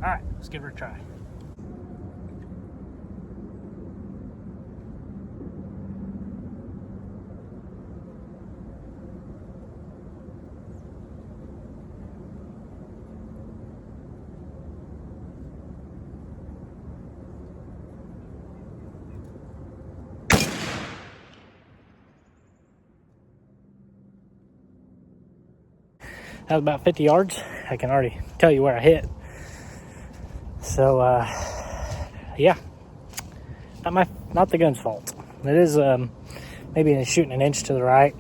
All right, let's give her a try. That was about 50 yards. I can already tell you where I hit. So, yeah, not the gun's fault. It is maybe shooting an inch to the right.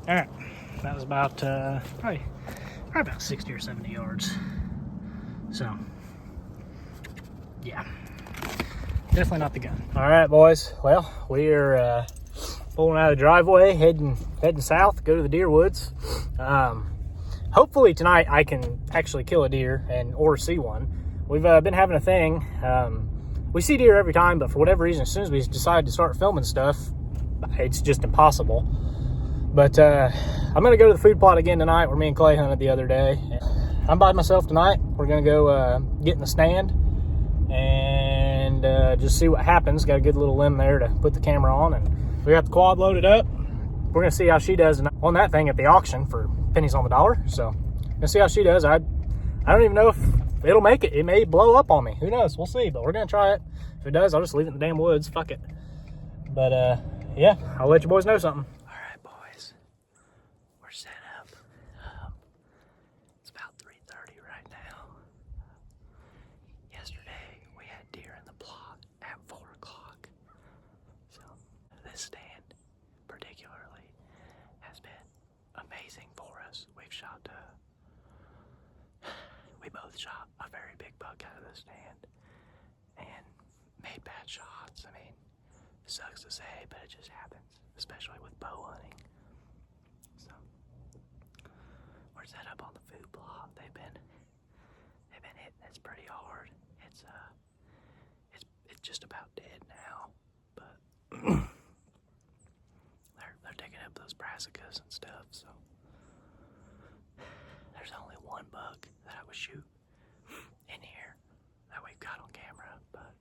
All right, that was about probably about 60 or 70 yards. So, yeah, definitely not the gun. All right, boys. Well, we're pulling out of the driveway, heading south, go to the deer woods. Hopefully tonight I can actually kill a deer or see one. We've been having a thing. We see deer every time, but for whatever reason, as soon as we decide to start filming stuff, it's just impossible. But I'm going to go to the food plot again tonight where me and Clay hunted the other day. I'm by myself tonight. We're going to go get in the stand and just see what happens. Got a good little limb there to put the camera on, and we got the quad loaded up. We're going to see how she does on that thing at the auction for pennies on the dollar. So, gonna see how she does. I don't even know if it'll make it. It may blow up on me. Who knows? We'll see, but we're going to try it. If it does, I'll just leave it in the damn woods. Fuck it. But, yeah, I'll let you boys know something. All right, boys. We're set up. It's about 3:30 right now. Yesterday, we had deer in the plot at 4 o'clock. So, this stand particularly has been amazing for us. We both shot a very big buck out of the stand and made bad shots. I mean, it sucks to say, but it just happens, especially with bow hunting. So, we're set up on the food plot. They've been hitting this pretty hard. It's just about dead now, but they're digging up those brassicas and stuff. So there's only one buck that I would shoot in here that we've got on camera, but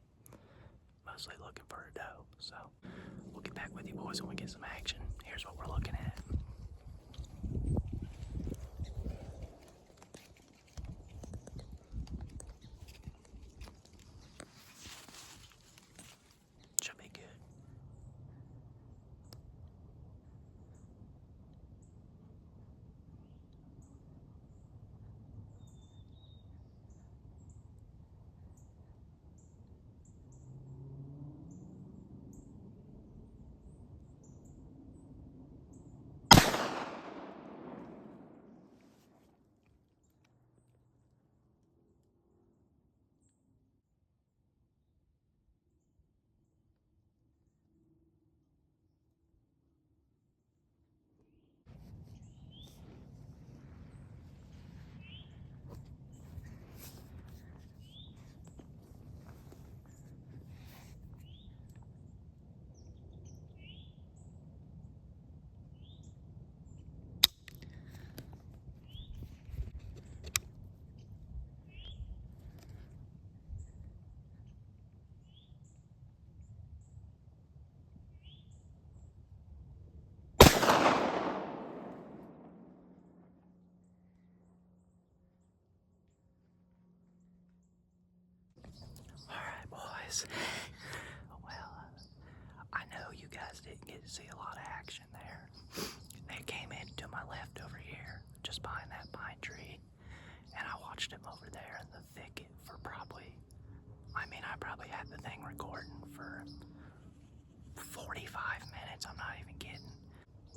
mostly looking for a doe. So we'll get back with you boys when we get some action. Here's what we're looking at. Should be good. Well, I know you guys didn't get to see a lot of action there. They came in to my left over here, just behind that pine tree, and I watched them over there in the thicket for I probably had the thing recording for 45 minutes, I'm not even kidding.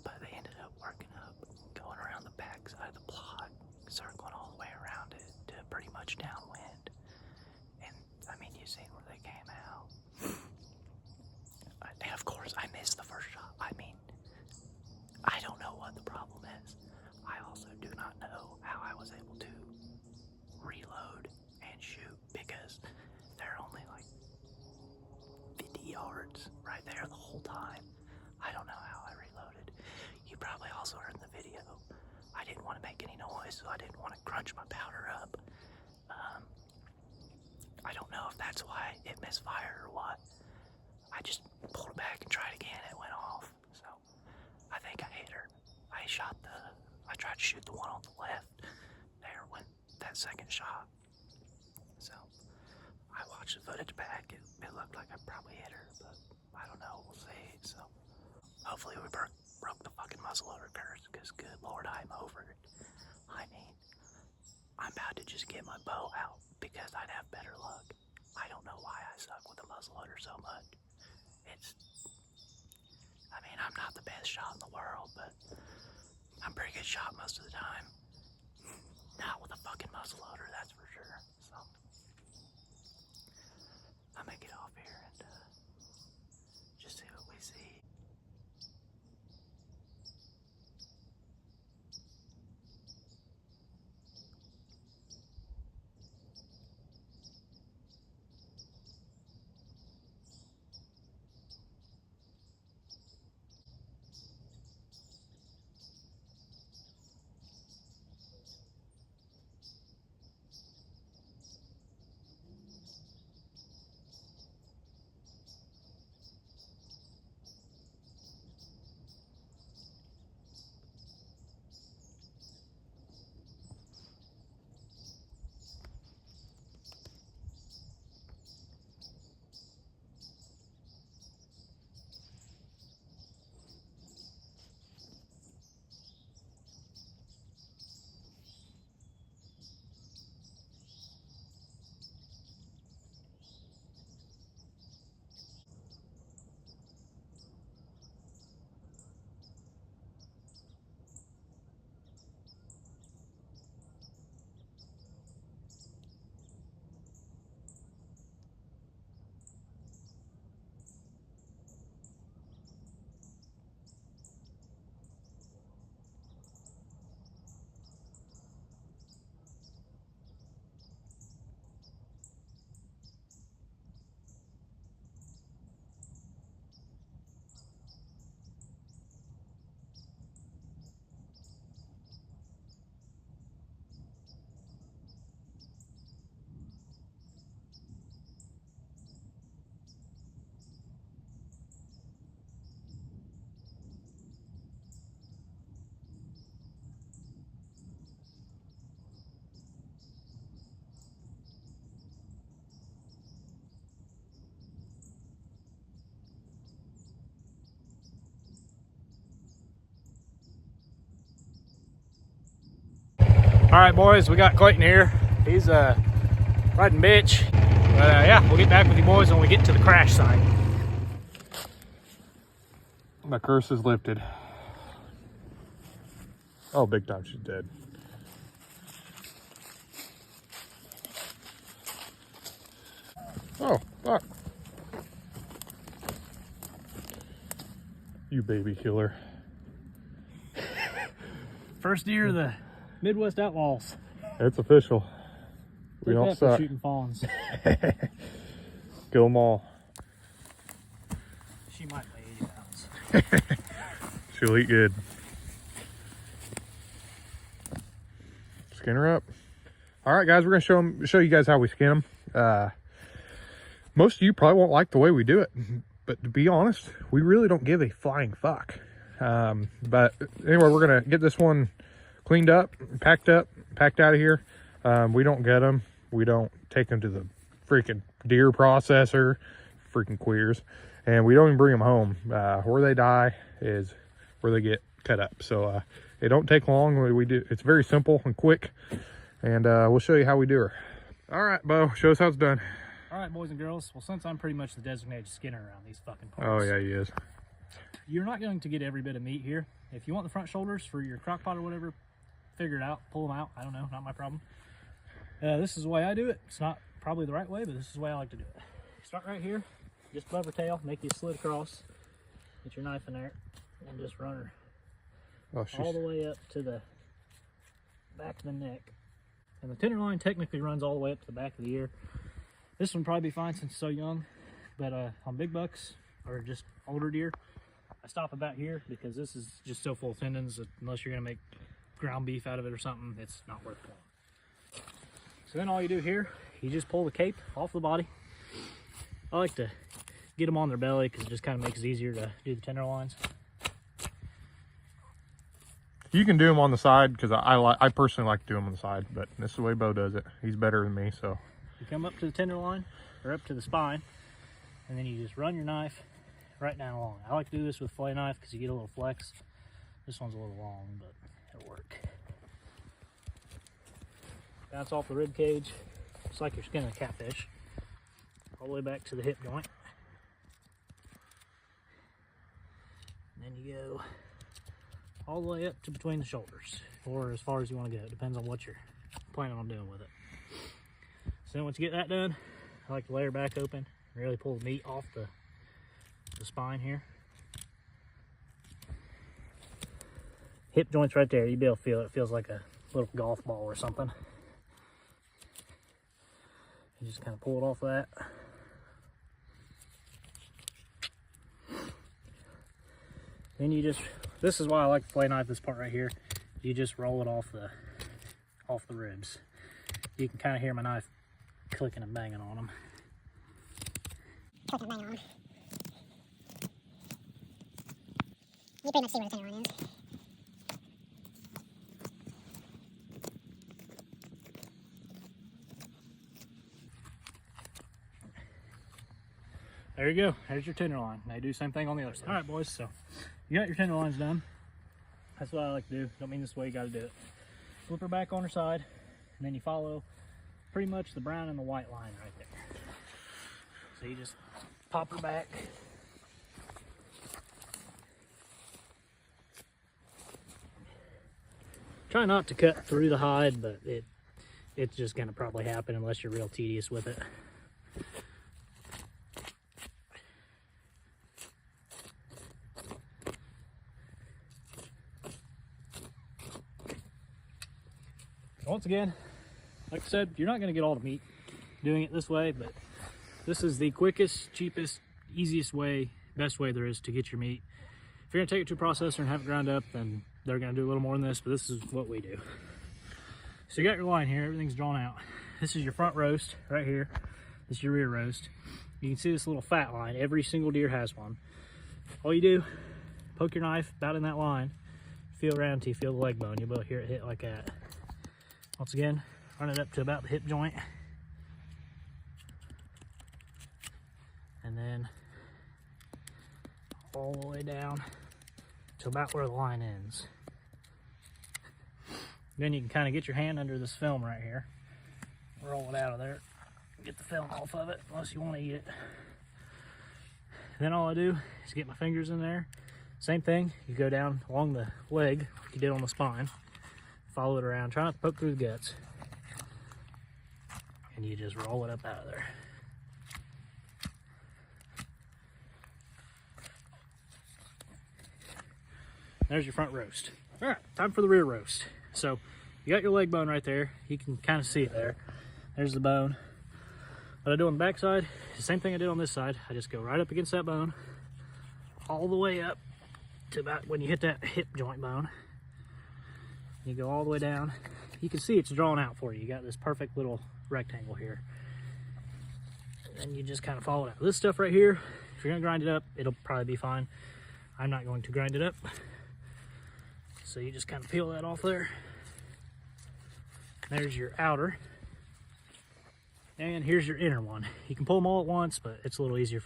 But they ended up working up, going around the back side of the plot, circling all the way around it to pretty much downwind. And I mean, you seen where they came out. And of course, I missed the first shot. I mean, I don't know what the problem is. I also do not know how I was able to reload and shoot because they're only like 50 yards right there the whole time. I don't know how I reloaded. You probably also heard in the video, I didn't want to make any noise, so I didn't want to crunch my powder up. I don't know if that's why it misfired or what. I just pulled it back and tried again, and it went off. So I think I hit her. I tried to shoot the one on the left there when that second shot. So I watched the footage back. It looked like I probably hit her, but I don't know. We'll see. So hopefully we broke the fucking muzzleloader curse, because good Lord, I'm over it. I mean, I'm about to just get my bow out because I'd have better luck. I don't know why I suck with the muzzleloader so much. I mean, I'm not the best shot in the world, but I'm a pretty good shot most of the time. Not with a fucking muzzleloader, that's for sure. So I'm gonna get off here and just see what we see. All right, boys, we got Clayton here. He's riding bitch. But yeah, we'll get back with you boys when we get to the crash site. My curse is lifted. Oh, big time, she's dead. Oh, fuck. You baby killer. First deer of the Midwest Outlaws. It's official. We don't suck. Shooting fawns. Kill them all. She might weigh 80 pounds. She'll eat good. Skin her up. All right, guys, we're gonna show you guys how we skin them. Most of you probably won't like the way we do it, but to be honest, we really don't give a flying fuck. But anyway, we're gonna get this one cleaned up, packed out of here. We don't get them. We don't take them to the freaking deer processor, freaking queers, and we don't even bring them home. Where they die is where they get cut up. So it don't take long. We do. It's very simple and quick, and we'll show you how we do her. All right, Bo, show us how it's done. All right, boys and girls. Well, since I'm pretty much the designated skinner around these fucking parts. Oh yeah, he is. You're not going to get every bit of meat here. If you want the front shoulders for your crock pot or whatever, figure it out, pull them out. I don't know, not my problem. This is the way I do it. It's not probably the right way, but this is the way I like to do it. Start right here, just above her tail, make you slit across, get your knife in there, and just run her all the way up to the back of the neck. And the tenderloin technically runs all the way up to the back of the ear. This one probably be fine since it's so young, but on big bucks or just older deer, I stop about here because this is just so full of tendons that unless you're gonna make ground beef out of it or something, it's not worth it. So then all you do here, you just pull the cape off the body. I like to get them on their belly because it just kind of makes it easier to do the tenderloins. You can do them on the side because I personally like to do them on the side, but this is the way Bo does it. He's better than me, so. You come up to the tenderloin or up to the spine, and then you just run your knife right down along. I like to do this with a fillet knife because you get a little flex. This one's a little long, but it'll work. Bounce off the rib cage, just like you're skinning a catfish, all the way back to the hip joint. And then you go all the way up to between the shoulders, or as far as you want to go. It depends on what you're planning on doing with it. So then once you get that done, I like to lay her back open and really pull the meat off the spine here. Hip joint's right there. You'll be able to feel it. It feels like a little golf ball or something. You just kind of pull it off that. Then you just, this is why I like to fillet knife this part right here. You just roll it off the ribs. You can kind of hear my knife clicking and banging on them. Clicking and banging on them. You pretty much see where the tenderloin is. There you go. There's your tenderloin. Now you do the same thing on the other side. All right, boys. So you got your tenderloins done. That's what I like to do. Don't mean this way. You got to do it. Flip her back on her side, and then you follow pretty much the brown and the white line right there. So you just pop her back. Try not to cut through the hide, but it's just going to probably happen unless you're real tedious with it. Once again, like I said, you're not going to get all the meat doing it this way, but this is the quickest, cheapest, easiest way, best way there is to get your meat. If you're going to take it to a processor and have it ground up, then they're going to do a little more than this, but this is what we do. So you got your line here, everything's drawn out. This is your front roast right here. This is your rear roast. You can see this little fat line. Every single deer has one. All you do, poke your knife about in that line, feel around until you feel the leg bone. You'll be able to hear it hit like that. Once again, run it up to about the hip joint. And then all the way down to about where the line ends. Then you can kind of get your hand under this film right here. Roll it out of there. Get the film off of it, unless you want to eat it. Then all I do is get my fingers in there. Same thing, you go down along the leg, like you did on the spine. Follow it around, try not to poke through the guts. And you just roll it up out of there. There's your front roast. All right, time for the rear roast. So you got your leg bone right there. You can kind of see it there. There's the bone. What I do on the back side, the same thing I did on this side. I just go right up against that bone, all the way up to about when you hit that hip joint bone. You go all the way down. You can see it's drawn out for you. You got this perfect little rectangle here. And then you just kind of follow it out. This stuff right here, if you're gonna grind it up, it'll probably be fine. I'm not going to grind it up. So you just kind of peel that off there. There's your outer. And here's your inner one. You can pull them all at once, but it's a little easier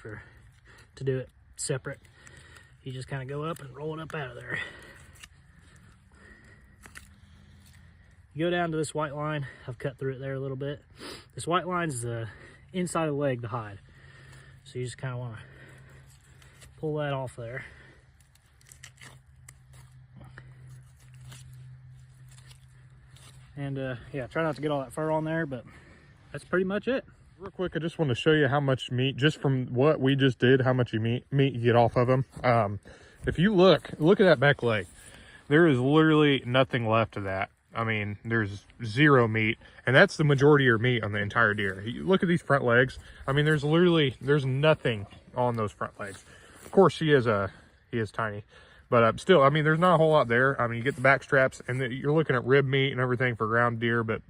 to do it separate. You just kind of go up and roll it up out of there. You go down to this white line. I've cut through it there a little bit. This white line is the inside of the leg, the hide. So you just kind of want to pull that off there. And yeah, try not to get all that fur on there, but that's pretty much it. Real quick, I just want to show you how much meat, just from what we just did, how much meat you get off of them. If you look at that back leg, there is literally nothing left of that. I mean, there's zero meat, and that's the majority of your meat on the entire deer. You look at these front legs. I mean, there's nothing on those front legs. Of course, he is tiny, but still, I mean, there's not a whole lot there. I mean, you get the back straps, and you're looking at rib meat and everything for ground deer, but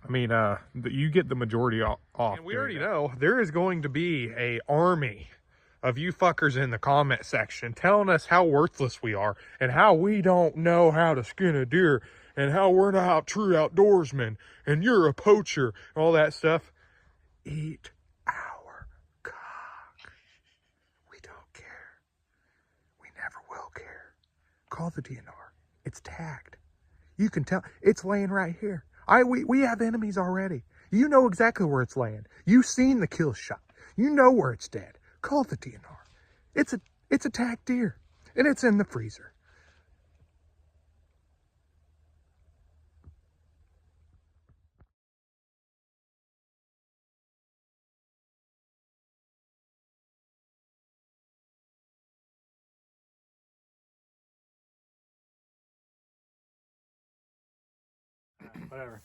I mean, you get the majority off. And we already know there is going to be a army of you fuckers in the comment section telling us how worthless we are and how we don't know how to skin a deer and how we're not true outdoorsmen and you're a poacher and all that stuff. Eat our cock. We don't care. We never will care. Call the DNR. It's tagged. You can tell. It's laying right here. We have enemies already. You know exactly where it's laying. You've seen the kill shot. You know where it's dead. Call the DNR. It's a tagged deer, and it's in the freezer. Whatever.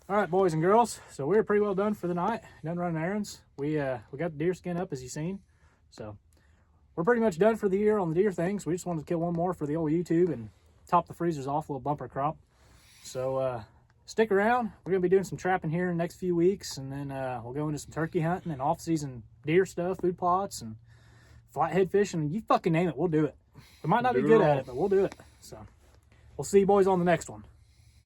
All right, boys and girls. So we're pretty well done for the night. Done running errands. We got the deer skin up, as you've seen. So we're pretty much done for the year on the deer things. We just wanted to kill one more for the old YouTube and top the freezers off, a little bumper crop. So stick around. We're gonna be doing some trapping here in the next few weeks, and then we'll go into some turkey hunting and off-season deer stuff, food plots, and flathead fishing. You fucking name it, we'll do it. We might not be good at it, but we'll do it. So we'll see you boys on the next one.